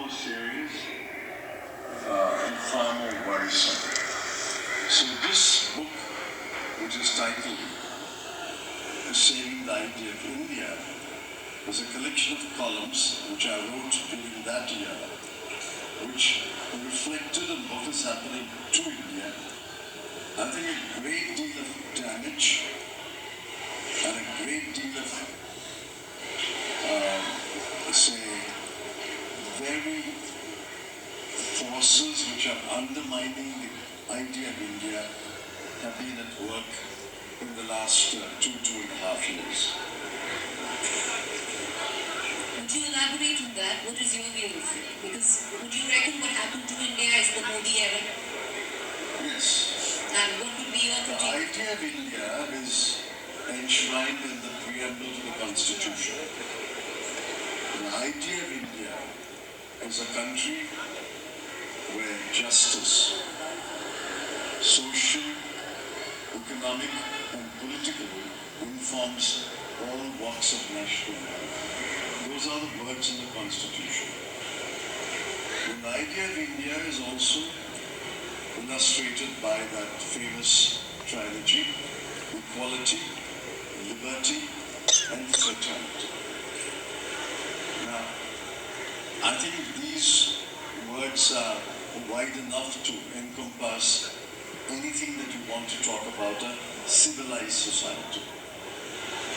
more serious and far more worrisome. So this book, which is titled Saving the Idea of India, was a collection of columns which I wrote during that year, which reflected on what is happening to India. I think a great deal of damage and a great deal of, very forces which are undermining the idea of India have been at work in the last 2.5 years. Would you elaborate on that? What is your view of it? Because would you reckon what happened to India is the Modi era? Yes. And what would be your critique? The idea of India is enshrined in the preamble to the Constitution. The idea of India is a country where justice, social, economic and political informs all walks of national life. Those are the words in the Constitution. And the idea of India is also illustrated by that famous trilogy, equality, liberty and fraternity. Now, I think these words are wide enough to encompass anything that you want to talk about a civilized society.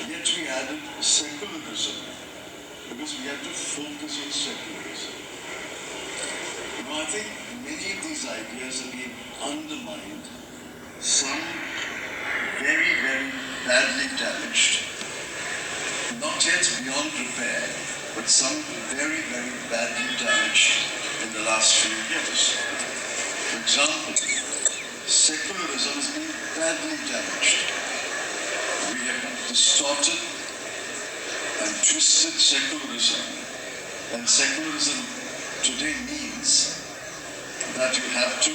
Yet we added secularism because we had to focus on secularism. I think many of these ideas have been undermined, some very, very badly damaged, not yet beyond repair, but some very, very badly damaged in the last few years. For example, secularism has been badly damaged. We have distorted and twisted secularism, and secularism today means that you have to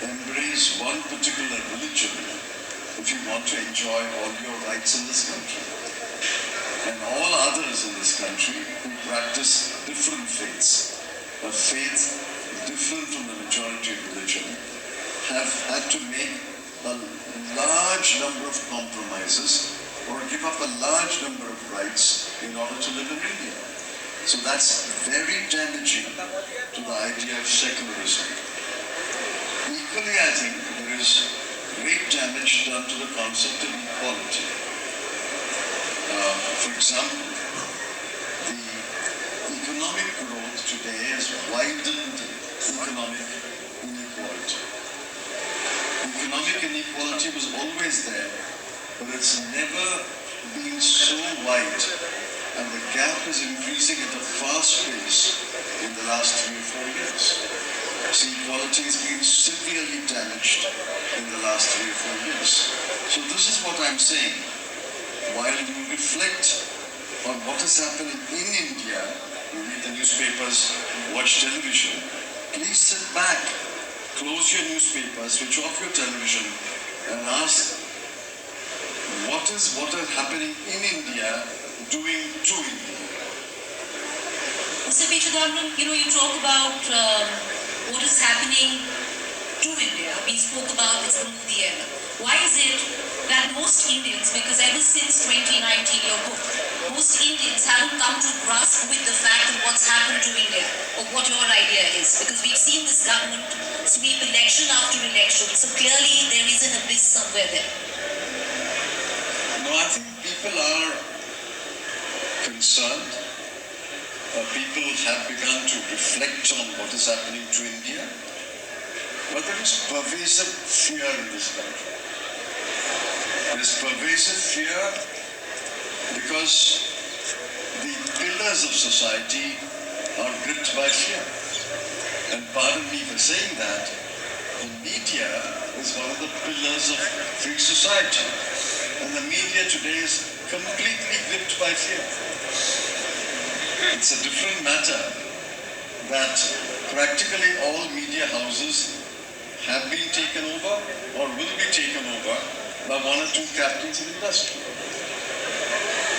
embrace one particular religion if you want to enjoy all your rights in this country. And all others in this country who practice different faiths, a faith different from the majority religion, have had to make a large number of compromises or give up a large number of rights in order to live in India. So that's very damaging to the idea of secularism. Equally, I think there is great damage done to the concept of equality. For example, the economic growth today has widened economic inequality. Economic inequality was always there, but it's never been so wide, and the gap is increasing at a fast pace in the last 3 or 4 years. So equality has been severely damaged in the last 3 or 4 years. So this is what I'm saying. While you reflect on what is happening in India, you read the newspapers, watch television, please sit back, close your newspaper, switch off your television, and ask, what is happening in India doing to India? Mr. Chidambaram, you talk about what is happening to India. We spoke about it's the Modi era. Why is it that most Indians, because ever since 2019, your book, most Indians haven't come to grasp with the fact of what's happened to India, or what your idea is? Because we've seen this government sweep election after election, so clearly there is an abyss somewhere there. No, I think people are concerned. People have begun to reflect on what is happening to India. But there is pervasive fear in this country. There is pervasive fear because the pillars of society are gripped by fear. And pardon me for saying that, the media is one of the pillars of free society. And the media today is completely gripped by fear. It's a different matter that practically all media houses have been taken over or will be taken over by one or two captains of industry.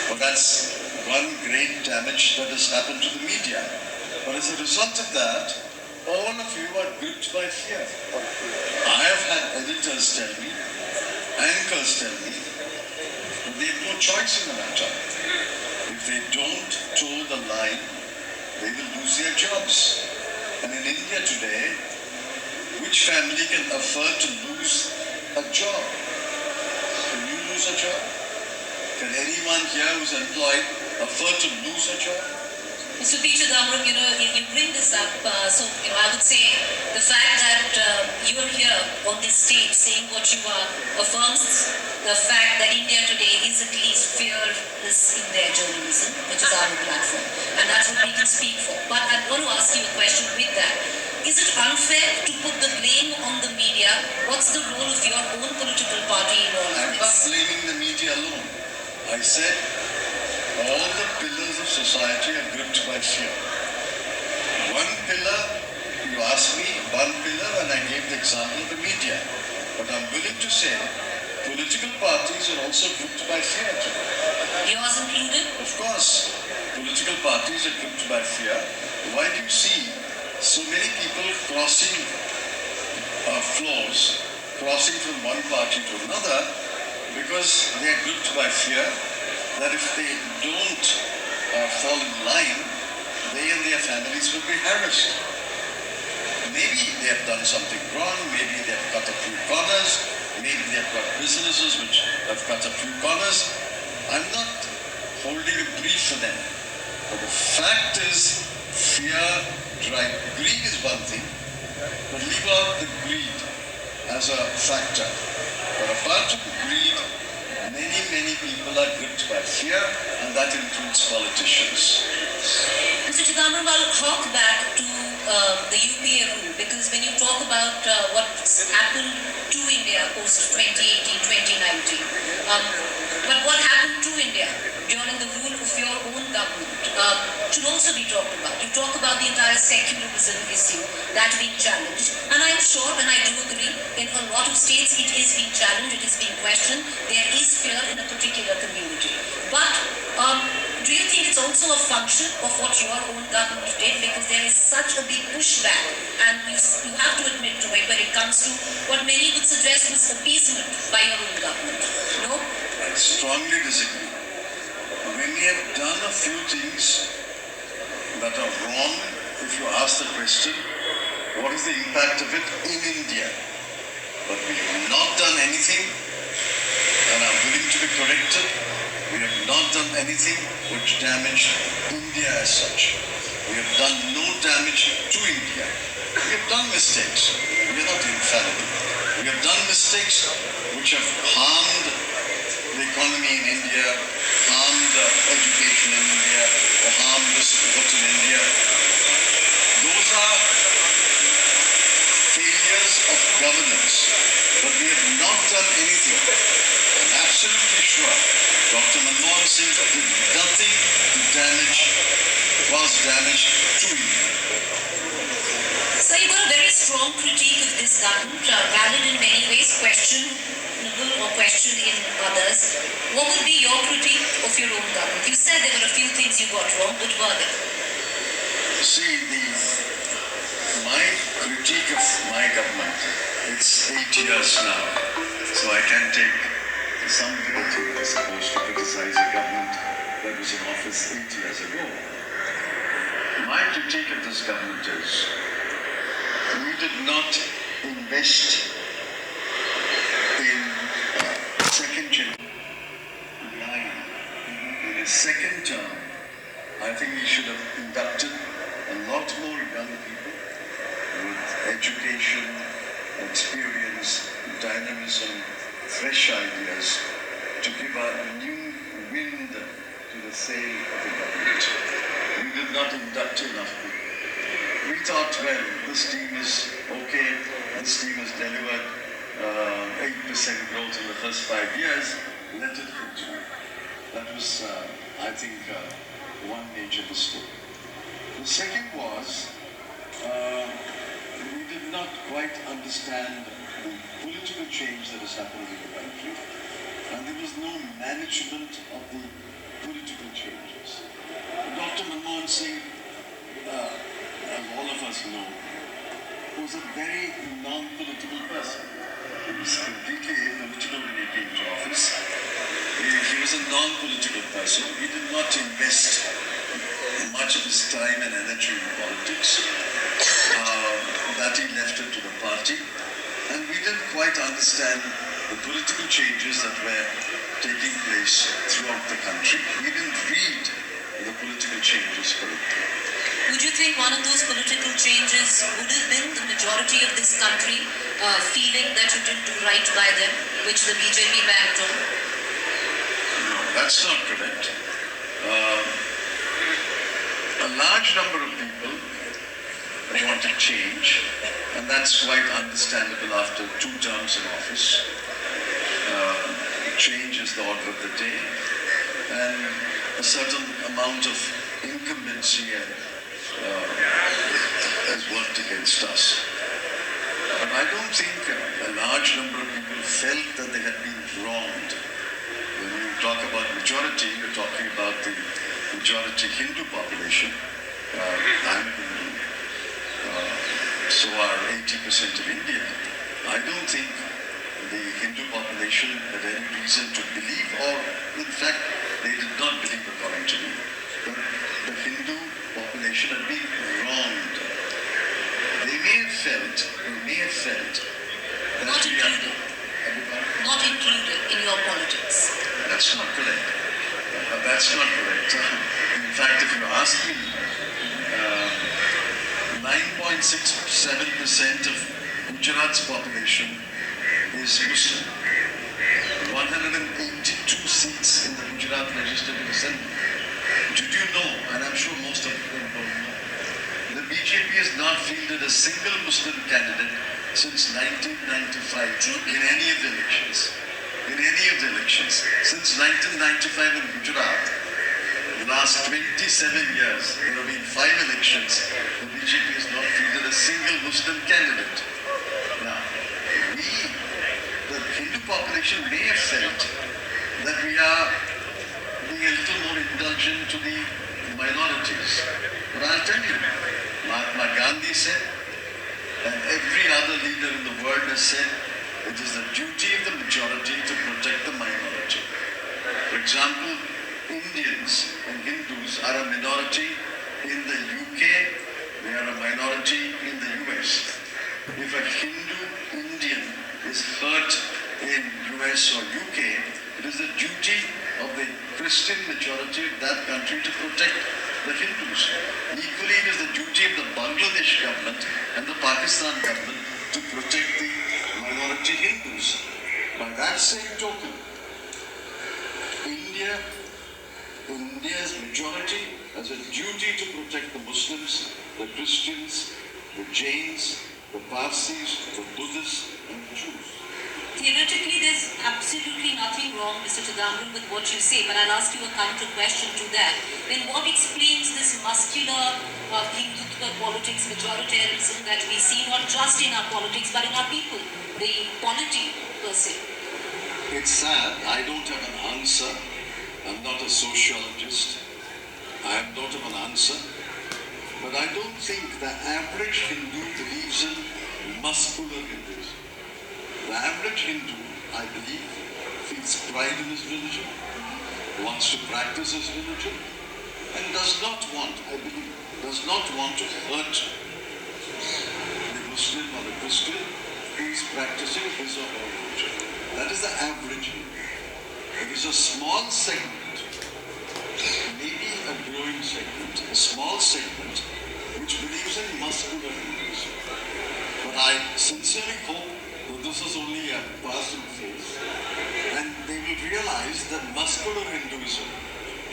But that's one great damage that has happened to the media. But as a result of that, all of you are gripped by fear. I have had editors tell me, anchors tell me, that they have no choice in the matter. If they don't toe the line, they will lose their jobs. And in India today, which family can afford to lose a job? Can you lose a job? Can anyone here who's employed afford to lose a job? Mr. Chidambaram, you bring this up, I would say the fact that you are here on this stage saying what you are affirms the fact that India today is at least fearless in their journalism, which is our platform, and that's what we can speak for. But I want to ask you a question with that. Is it unfair to put the blame on the media? What's the role of your own political party in all of I'm this? not blaming the media alone. I said all the pillars of society are gripped by fear. One pillar, you asked me, one pillar, and I gave the example of the media. But I'm willing to say political parties are also gripped by fear too. Yours included? Of course, political parties are gripped by fear. Why do you see so many people crossing floors, crossing from one party to another? Because they are gripped by fear that if they don't fall in line, they and their families will be harassed. Maybe they have done something wrong, maybe they have cut a few corners, maybe they have got businesses which have cut a few corners. I'm not holding a brief for them. But the fact is, fear, greed is one thing, but leave out the greed as a factor. But apart from greed, many people are gripped by fear, and that includes politicians. Mr. Chidambaram, I'll hark back to the UPA rule, because when you talk about what's happened to India post 2018, 2019, but what happened to India during the rule of your own government should also be talked about. You talk about the entire secularism issue that being challenged, and I am sure, and I do agree, in a lot of states it is being challenged, it is being questioned, there is fear in a particular community. But do you think it's also a function of what your own government did? Because there is such a big pushback, and you have to admit to it when it comes to what many would suggest was appeasement by your own government. No? I strongly disagree. When we have done a few things that are wrong, if you ask the question, what is the impact of it in India? But we have not done anything, and are willing to be corrected. We have not done anything which damaged India as such. We have done no damage to India. We have done mistakes. We are not infallible. We have done mistakes which have harmed the economy in India, harmed education in India, or harmed the support in India. Those are failures of governance. But we have not done anything. I'm absolutely sure Dr. Manmohan Singh did nothing to cause damage to India. So you got a very strong critique of this government, valid in many ways, questionable or questioned in others. What would be your critique of your own government? You said there were a few things you got wrong, but were there? See, my critique of my government, it's 8 years now, so I can take some liberty as opposed to criticize a government that was in office 8 years ago. My critique of this government is we did not invest in second line. In his second term, I think we should have inducted a lot more young people with education, experience, dynamism, fresh ideas to give a new wind to the sail of the government. We did not induct enough people. We thought, well, this team is okay, this team has delivered 8% growth in the first 5 years, let it continue. That was, I think, one major mistake. The second was, we did not quite understand the political change that is happening in the country, and there was no management of the political changes. Dr. Manmohan Singh very non-political person. He was completely apolitical when he came to office. He was a non-political person. He did not invest much of his time and energy in politics. That he left it to the party. And we didn't quite understand the political changes that were taking place throughout the country. We didn't read the political changes correctly. Would you think one of those political changes would have been the majority of this country feeling that you didn't do right by them, which the BJP backed on? No, that's not correct. A large number of people wanted change, and that's quite understandable after 2 terms in office. Change is the order of the day, and a certain amount of incumbency has worked against us. But I don't think a large number of people felt that they had been wronged. When you talk about majority, you're talking about the majority Hindu population. I'm Hindu. So are 80% of India. I don't think the Hindu population had any reason to believe, or in fact, they did not believe, according to me, that the Hindu population had been wronged. They may have felt that Not included. Not included in your politics. That's not correct. That's not correct. In fact, if you ask me, 9.67% of Gujarat's population is Muslim. 182 seats in the Gujarat Legislative Assembly. Did you know, and I'm sure most of them don't know, the BJP has not fielded a single Muslim candidate since 1995 in any of the elections. Since 1995 in Gujarat, the last 27 years, there have been 5 elections. The BJP has not fielded a single Muslim candidate. Now, the Hindu population may have felt that we are being a little more indulgent to the minorities. But I'll tell you, Mahatma Gandhi said, and every other leader in the world has said, it is the duty of the majority to protect the minority. For example, Indians and Hindus are a minority in the UK, they are a minority in the US. If a Hindu Indian is hurt in US or UK, it is the duty of the Christian majority of that country to protect the Hindus. Equally, it is the duty of the Bangladesh government and the Pakistan government to protect the minority Hindus. By that same token, India's majority has a duty to protect the Muslims, the Christians, the Jains, the Parsis, the Buddhists, and the Jews. Theoretically, there's absolutely nothing wrong, Mr. Chidambaram, with what you say, but I'll ask you a counter question to that. Then what explains this muscular Hindutva politics, majoritarianism that we see not just in our politics but in our people, the polity per se? It's sad. I don't have an answer. I'm not a sociologist. I am not of an answer. But I don't think the average Hindu believes in muscular Hinduism. The average Hindu, I believe, feels pride in his religion, wants to practice his religion, and does not want to hurt the Muslim or the Christian who is practicing his or her religion. That is the average Hindu. There is a small segment, maybe a growing segment, a small segment, which believes in muscular Hinduism. But I sincerely hope that this is only a passing phase, and they will realize that muscular Hinduism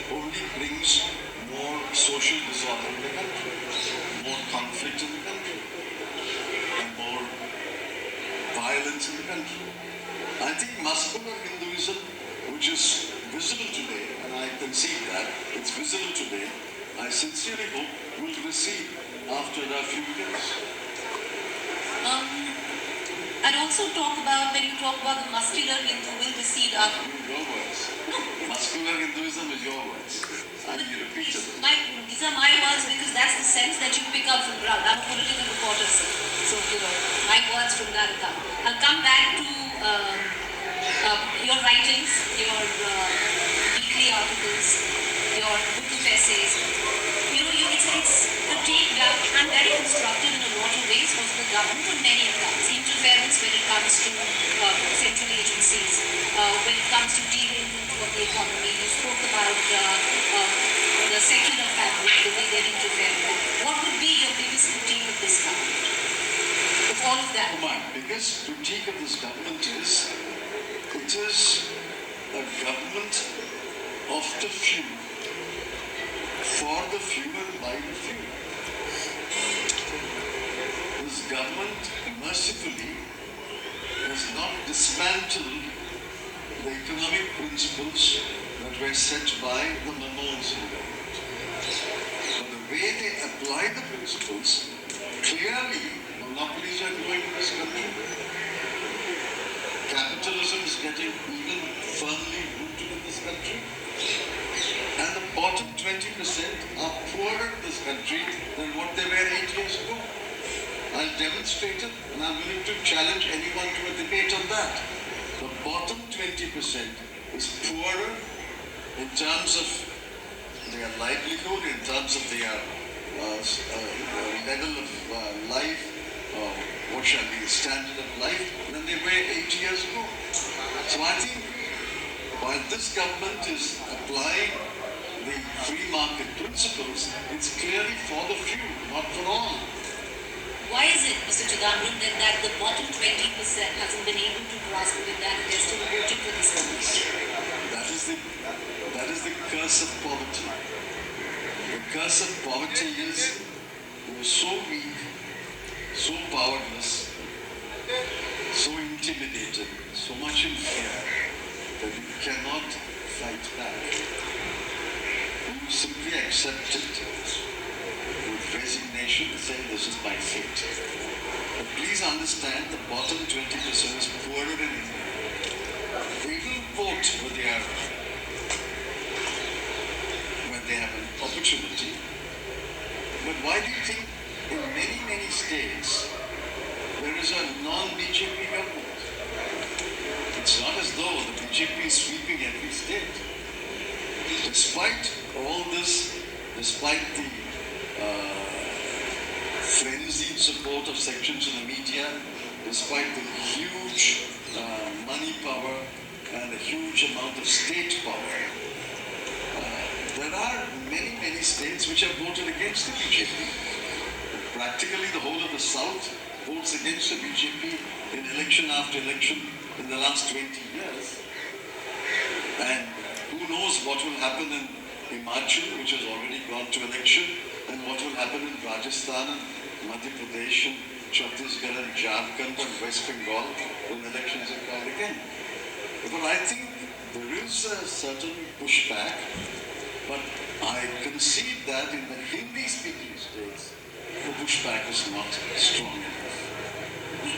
only brings more social disorder in the country, more conflict in the country, and more violence in the country. I think muscular Hinduism, which is visible today, and I concede that it's visible today, I sincerely hope will recede after a few years. And also talk about, when you talk about the muscular Hindu will recede after. Your words. No. Muscular Hinduism is your words. And you repeat it. These are my words because that's the sense that you pick up from ground. I'm a political reporter, so my words from that account. I'll come back to your writings, your weekly articles, your book of essays. It's a take down and very constructive in a lot of ways of the government on many accounts. Interference when it comes to central agencies, when it comes to derailment of the economy. You spoke about the secular fabric, the way they're interfering. What would be your biggest critique of this government? Of all of that? My biggest critique of this government is it is a government of the few, for the few and by the few. This government mercifully has not dismantled the economic principles that were set by the Manmohan government. But the way they apply the principles, clearly monopolies are growing in this country. Capitalism is getting even firmly rooted in this country. And the bottom 20% are poorer in this country than what they were 8 years ago. I'll demonstrate it, and I'm willing to challenge anyone to a debate on that. The bottom 20% is poorer in terms of their livelihood, in terms of their level of life, what shall be the standard of life, than they were 8 years ago. So I think while this government is applying the free market principles, it's clearly for the few, not for all. Why is it, Mr. Chidambaram, that the bottom 20% hasn't been able to grasp it, that they're still voting for this government? That is the curse of poverty. The curse of poverty is you are so weak, so powerless, so intimidated, so much in fear that you cannot fight back. You simply accept it with resignation and say, this is my fate. But please understand, the bottom 20% is poorer than India. They will vote when they have an opportunity. But why do you think in many, many states there is a non-BJP government? It's not as though the BJP is sweeping every state. Despite all this, despite the frenzied support of sections of the media, despite the huge money power and a huge amount of state power, there are many, many states which have voted against the BJP. Practically the whole of the South votes against the BJP in election after election in the last 20 years. And who knows what will happen in Himachal, which has already gone to election, and what will happen in Rajasthan and Madhya Pradesh and Chhattisgarh and Jharkhand and West Bengal when elections are called again. But I think there is a certain pushback, but I concede that in the Hindi-speaking states, the pushback is not strong enough.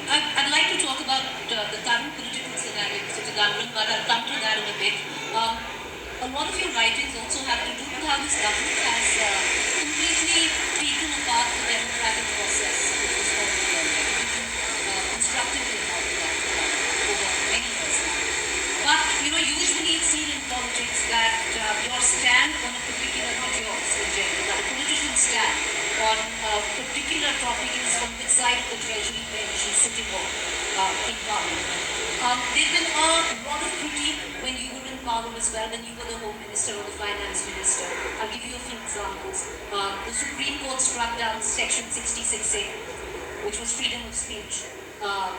I'd like to talk about the current political scenario, Mr. Chidambaram, but I'll come to that in a bit. A lot of your writings also have to do with how this government has completely taken apart the democratic process that was constructively about that over many years now. But, usually it's seen in politics that your stand on a particular, not yours in general, but a politician stand on a particular topic is on which side of the treasury bench is sitting on in Parliament. There's been a lot of critique when you were in power as well, when you were the Home Minister or the Finance Minister. I'll give you a few examples. The Supreme Court struck down Section 66A, which was freedom of speech,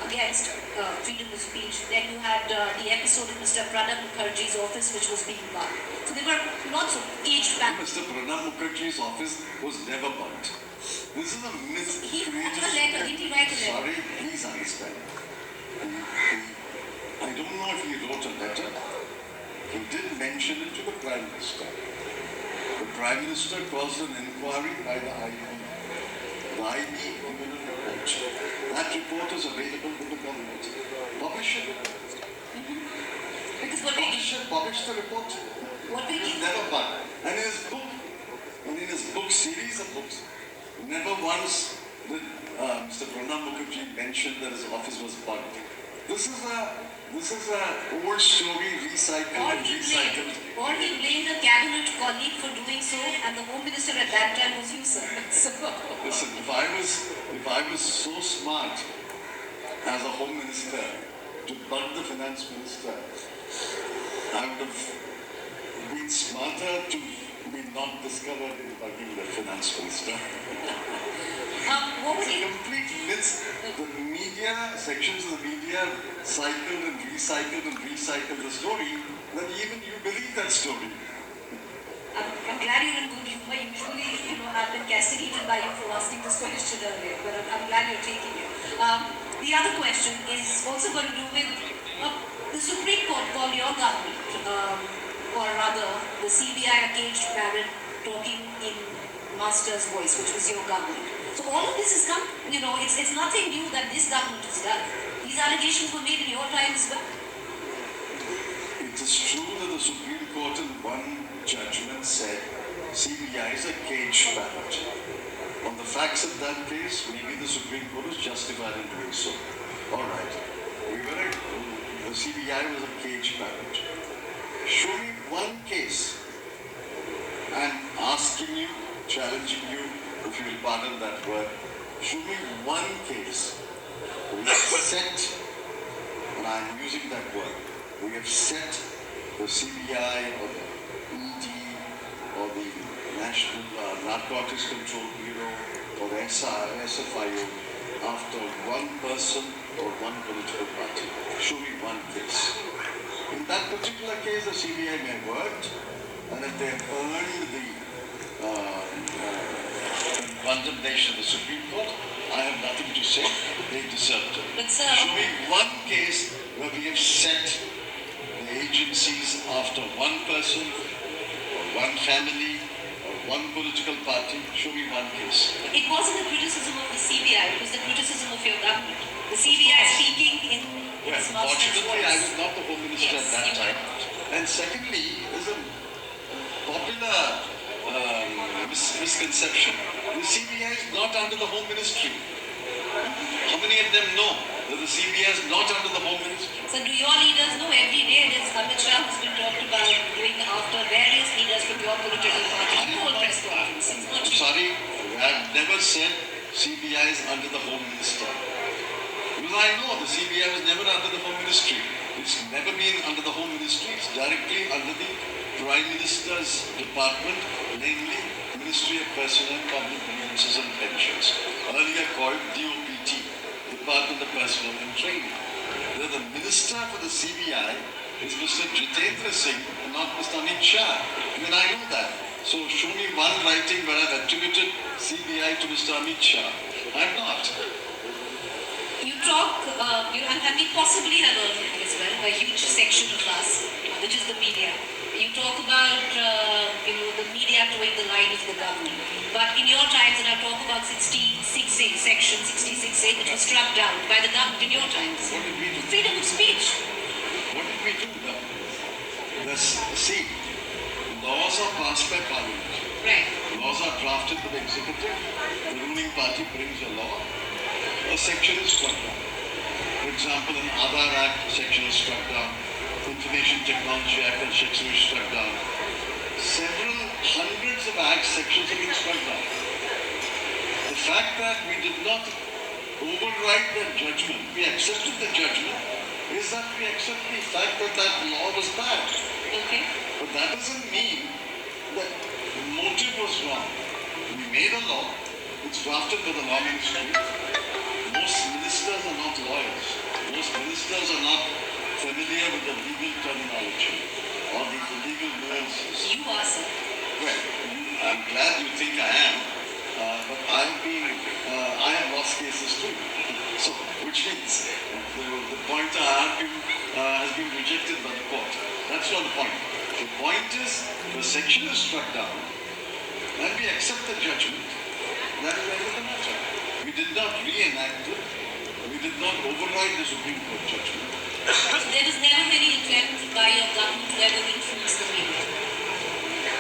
against freedom of speech. Then you had the episode of Mr. Pranab Mukherjee's office, which was being burned. So there were lots of aged back. Mr. Pranab Mukherjee's office was never burnt. This is a myth. He wrote a letter. Didn't he write a letter? Sorry, please understand. I don't know if he wrote a letter. He did mention it to the Prime Minister. The Prime Minister caused an inquiry by the IB. The IB given a report. That report is available to the government. Publish it. Because Publish the report. What we It's never burned. And in his book, series of books, Never once did Mr. Pranab Mukherjee mention that his office was bugged. This is a old story recycled and recycled. Or he blamed a cabinet colleague for doing so, and the Home Minister at that time was you, sir. So. Listen, if I was so smart as a Home Minister to bug the Finance Minister, I would have been smarter to be not discovered in bugging the Finance Minister. What would It's a you... complete myth. The media, sections of the media cycled and recycled the story that even you believe that story. I'm glad you're in good humor. Usually, I've been castigated by you for asking this question earlier, but I'm glad you're taking it. The other question is also got to do with the Supreme Court called your government, or rather, the CBI, a caged parrot talking in master's voice, which was your government. So all of this has come, it's nothing new that this government has done. These allegations were made in your time as well. It is true that the Supreme Court in one judgment said CBI is a caged parrot. On the facts of that case, maybe the Supreme Court was justified in doing so. All right. The CBI was a caged parrot. Show me one case. I'm asking you, challenging you, if you will pardon that word, show me one case we have set, and I'm using that word, we have set the CBI or the ED or the National Narcotics Control Bureau or the SFIO after one person or one political party. Show me one case. In that particular case, the CBI may have worked, and if they have earned the condemnation of the Supreme Court, I have nothing to say. They deserved it. But sir, show me one case where we have set the agencies after one person, or one family, or one political party. Show me one case. it wasn't the criticism of the CBI, it was the criticism of your government. The CBI speaking in its master's Fortunately, I voice. was not the Home Minister Yes, at that you time. And secondly, there's a popular misconception. The CBI is not under the Home Ministry. How many of them know that the CBI is not under the Home Ministry? So do your leaders know every day there's Amit Shah who's been talked about doing after various leaders from your political party? You hold press conference. It's not I'm you. sorry, I have never said CBI is under the Home Minister. Because I know the CBI was never under the Home Ministry. It's never been under the Home Ministry. It's directly under the Prime Minister's department, namely Ministry of Personnel, Public Grievances and Pensions, earlier called DOPT, Department of Personnel and Training. The minister for the CBI is Mr. Jitendra Singh, not Mr. Amit Shah. Even I know that. So show me one writing where I've attributed CBI to Mr. Amit Shah. I'm not. You talk, and we possibly have heard it as well, a huge section of us, which is the media. You talk about, the media towing the line of the government. But in your times, and I talk about 66A, section 66A, which was struck down by the government in your times. What did we do? Freedom of speech. What did we do now? See, laws are passed by Parliament. Right. Laws are drafted by the executive. The ruling party brings a law. A section is struck down. For example, an Aadhaar Act section is struck down. Information Technology Act and section is struck down. Several hundreds of act sections have been struck down. The fact that we did not override that judgment, we accepted the judgment, is that we accept the fact that that law was bad. Okay. But that doesn't mean that the motive was wrong. We made a law, it's drafted by the law ministry. Most ministers are not lawyers. Most ministers are not familiar with the legal terminology or the legal nuances. You are, sir. Well, I'm glad you think I am, but I have lost cases too. So, which means the point I argue has been rejected by the court. That's not the point. The point is the section is struck down and we accept the judgment. That is the end of the matter. We did not reenact it. We did not override the Supreme Court judgment. So there was never any attempt by your government to ever influence the media.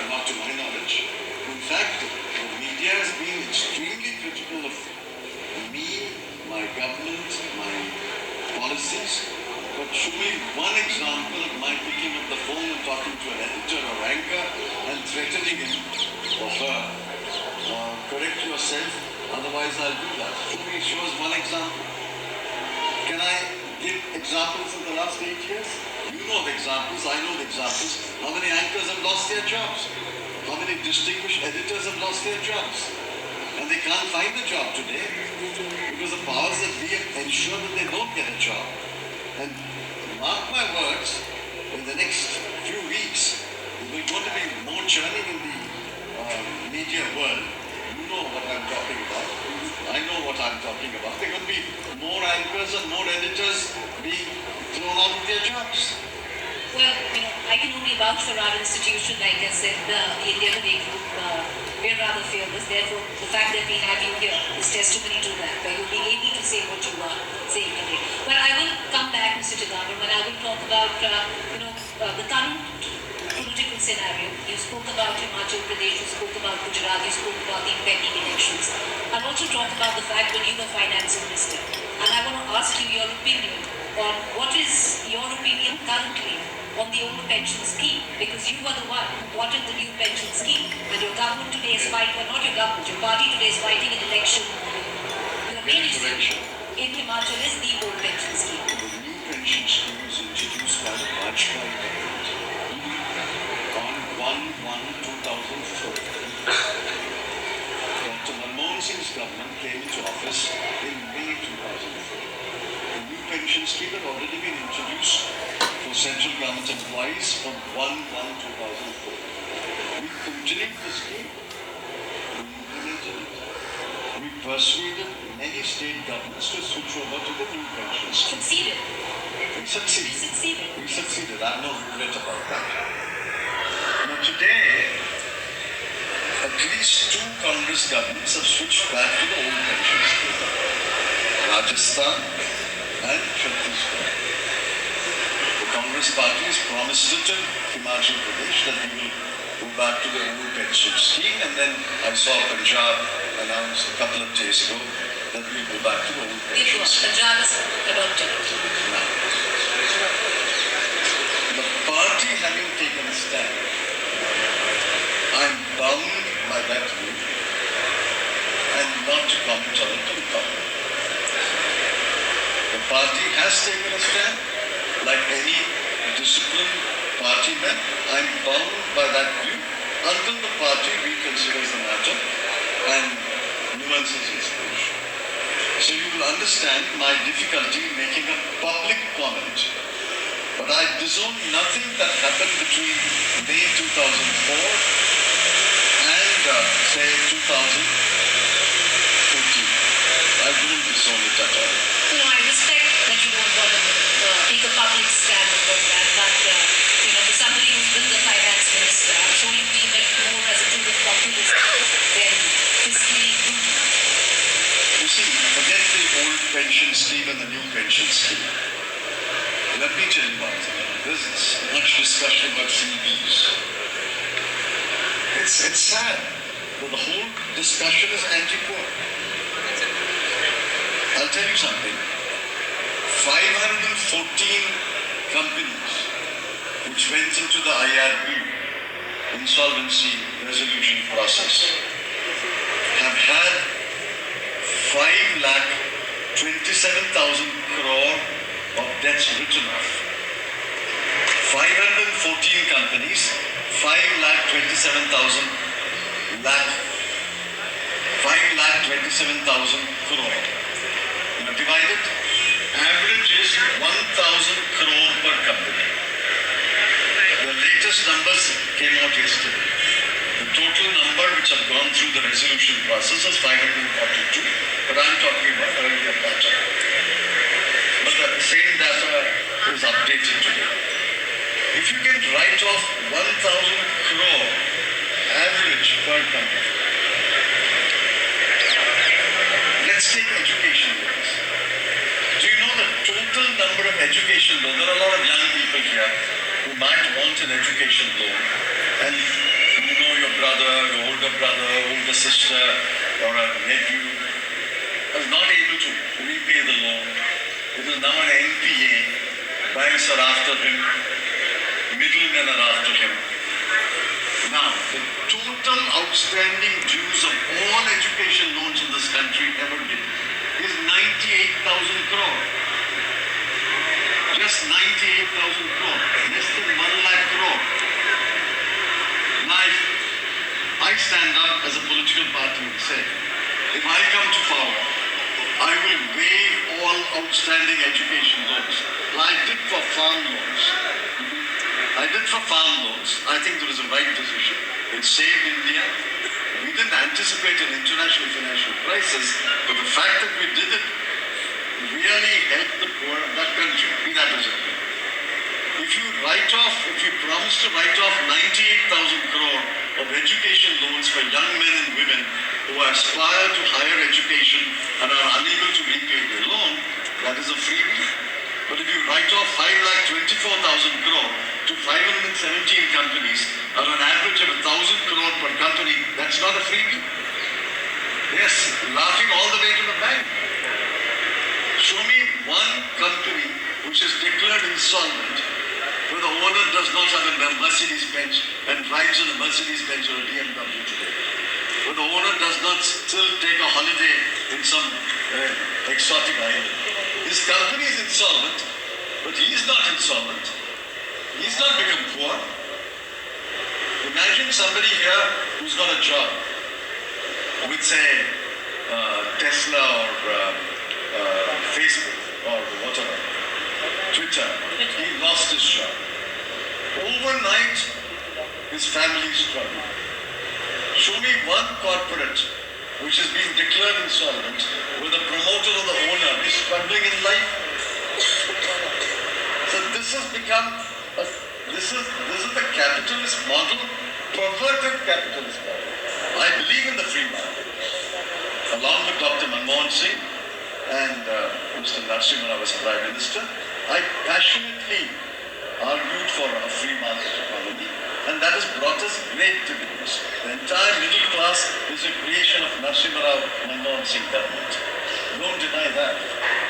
Not to my knowledge. In fact, the media has been extremely government, my policies, but show me one example of my picking up the phone and talking to an editor or anchor and threatening him or her. Correct yourself, otherwise I'll do that. Show us one example. Can I give examples in the last 8 years? You know the examples, I know the examples. How many anchors have lost their jobs? How many distinguished editors have lost their jobs? And they can't find a job today because the powers that be ensure that they don't get a job. And mark my words, in the next few weeks, there's going to be more churning in the media world. You know what I'm talking about. I know what I'm talking about. There are going to be more anchors and more editors being thrown out of their jobs. Well, I can only vouch for our institution. Like I said, the India Today group, we're rather fearless. Therefore, the fact that we have you here is testimony to that, where you'll be able to say what you are saying today. But I will come back, Mr. Chidambaram, and I will talk about, the current political scenario. You spoke about Himachal Pradesh, you spoke about Gujarat, you spoke about the impending elections. I'll also talk about the fact when you were finance minister. And I want to ask you your opinion on what is your opinion currently on the old pension scheme, because you were the one who wanted the new pension scheme, and your government today is fighting, well, not your government, your party today is fighting an election. Your main issue in Himachal is the old pension scheme. The new pension scheme was introduced by the Rajput government on 1/1/2004. Dr. Manmohan Singh's government came into office in May 2004. The new pension scheme had already been introduced for central government employees from 1/1/2004. We continued the scheme. We implemented it. We persuaded many state governments to switch over to the new pension scheme. Succeeded. We succeeded. We succeeded. We succeeded. I have no regret about that. Now today, at least 2 Congress governments have switched back to the old pension scheme. Rajasthan and Chhattisgarh. The Congress party has promised it to Himachal Pradesh that we will go back to the old pension scheme, and then I saw Punjab announced a couple of days ago that we will go back to the old pension scheme. Punjab is adopted. Now, the party having taken a stand, I'm bound by that view and not to comment on it in public. The party has taken a stand. Like any disciplined party man, I'm bound by that view until the party reconsiders the matter and nuances its position. So you will understand my difficulty in making a public comment. But I disown nothing that happened between May 2004 and say 2014. I don't disown it at all. I respect that you don't want to take a public stand on that, but for somebody who's been the finance minister, I'm sure you feel it more as a tool of populism than fiscally prudent. You see, forget the old pension scheme and the new pension scheme. Let me tell you one thing. There's much discussion about CBs. It's sad, but the whole discussion is anti-poor. I'll tell you something. 514 companies which went into the IRB, insolvency resolution process, have had 5,27,000 crore of debts written off. 514 companies, 5,27,000 crore. Now divided, average is 1,000 crore per company. The latest numbers came out yesterday. The total number which have gone through the resolution process is 542, but I'm talking about earlier data. But the same data is updated today. If you can write off 1,000 crore average per company, let's take education loans. Do you know the total number of education loans? There are a lot of young people here who might want an education loan, and you know your brother, your older brother, older sister, or a nephew, a was not able to repay the loan. It is now an NPA. Banks are after him. Middlemen are after him. Now, the total outstanding dues of all education loans in this country ever did is 98,000 crore. Just 98,000 crore. Less than 1 lakh crore. Now, if I stand up as a political party and say, if I come to power, I will waive all outstanding education loans. Like I did for farm loans. I think it was the right decision. It saved India. We didn't anticipate an international financial crisis, but the fact that we did it really helped the poor of that country. Be that as it may. If you promise to write off 98,000 crore of education loans for young men and women who aspire to higher education and are unable to repay their loan, that is a freebie. But if you write off 5,24,000 crore to 517 companies at an average of 1,000 crore per company, that's not a freebie. Yes, laughing all the way to the bank. Show me one company which is declared insolvent where the owner does not have a Mercedes Benz and drives in a Mercedes Benz or a BMW today. Where the owner does not still take a holiday in some exotic island. His company is insolvent, but he is not insolvent. He's not become poor. Imagine somebody here who's got a job with, say, Tesla or Facebook or whatever, Twitter. He lost his job. Overnight, his family struggled. Show me one corporate which has been declared insolvent where the promoter or the owner is struggling in life. So this has become this is the capitalist model, perverted capitalist model. I believe in the free market. Along with Dr. Manmohan Singh and Mr. Narasimha as Prime Minister, I passionately argued for a free market economy, and that has brought us great dividends. The entire middle class is a creation of Narasimha Manmohan Singh government. Don't deny that.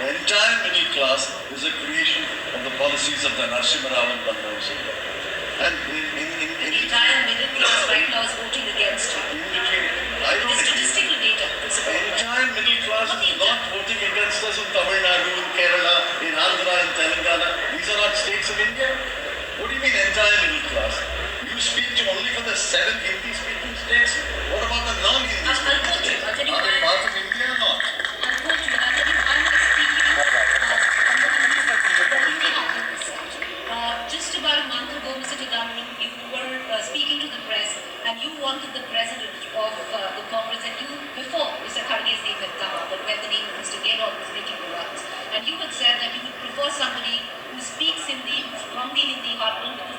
The entire middle class is a creation of the policies of the Narasimha and Manmohan Singh government. And the entire middle class right now is voting against you. I don't agree. Statistical data. The entire middle class is not voting against us in Tamil Nadu, in Kerala, in Andhra, in Telangana. These are not states of India. What do you mean entire middle class? You speak to only for the 7 Hindi-speaking states. What about the non-Hindi speaking states? Are they part of India or not? Just about a month ago, Mr. Chidambaram, you were speaking to the press and you wanted the president of the Congress, and you, before Mr. Kharge's name had come up, but when the name of Mr. Gehlot was making the rounds, and you had said that you would prefer somebody who speaks Hindi, who's from the Hindi heartland, because